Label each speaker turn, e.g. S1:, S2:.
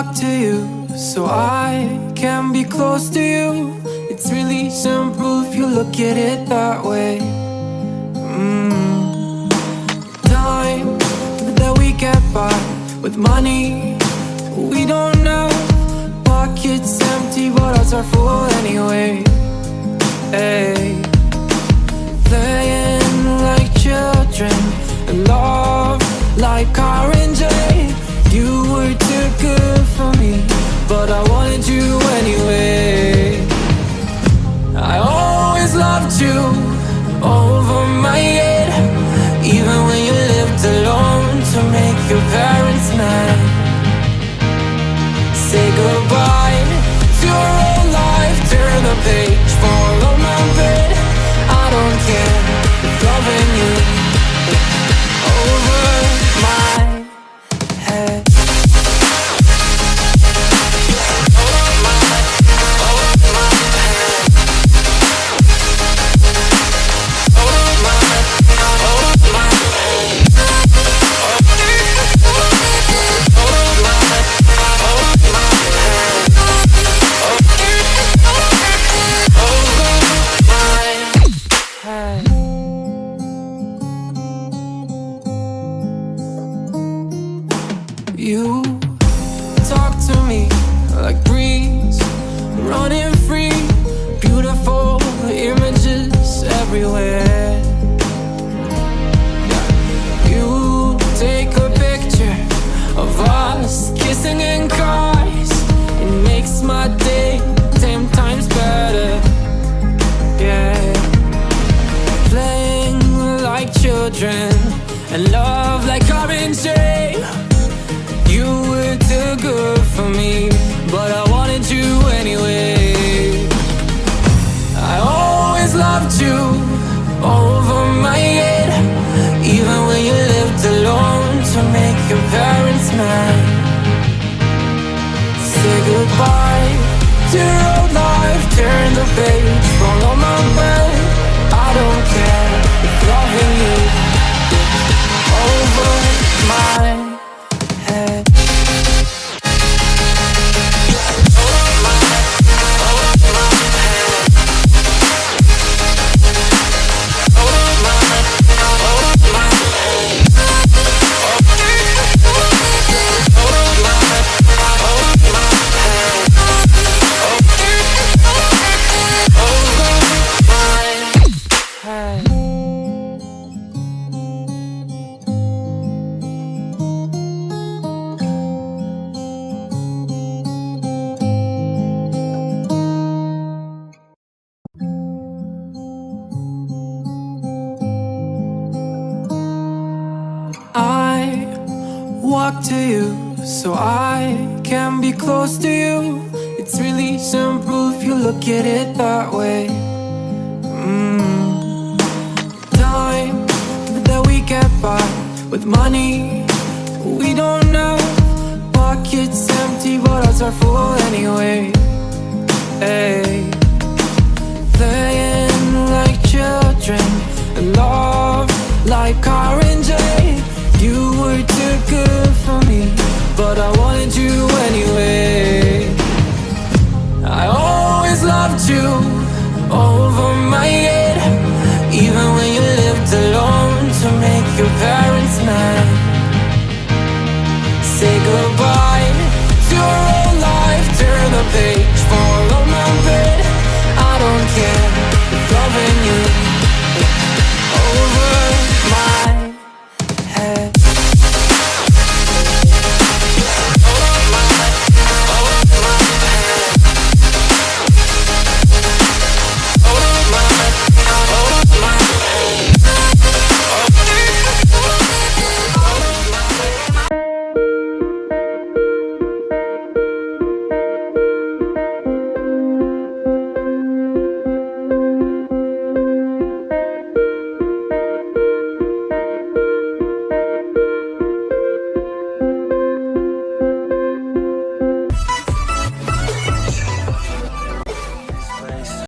S1: talk to you so I can be close to you. It's really simple if you look at it that way. Time that we get by with money we don't know. Pockets empty but hearts are full anyway. Hey. Playing like children and love like R&J. You were too good for me, but I wanted you anyway. I always loved you over my head, even when you lived alone to make your parents mad. Say goodbye to your old life, turn the page, follow my bed. I don't care if loving you over my head. You talk to me like breeze, running free, beautiful images everywhere. You take a picture of us kissing in cars, it makes my day 10 times better. Yeah, playing like children and love like R&J. You were too good for me, but I wanted you anyway. I always loved you over my head, even when you lived alone to make your parents mad. Say goodbye to your old life, turn the page, follow my bed. I don't care if loving you over my head. I walk to you so I can be close to you. It's really simple if you look at it that way. Time that we get by with money we don't know. Pockets empty but hearts are full anyway. Hey. Playing like children and love like R&J. You were too good for me, but I wanted you anyway. I always loved you over my head, even when you lived alone to make your parents mad. Say goodbye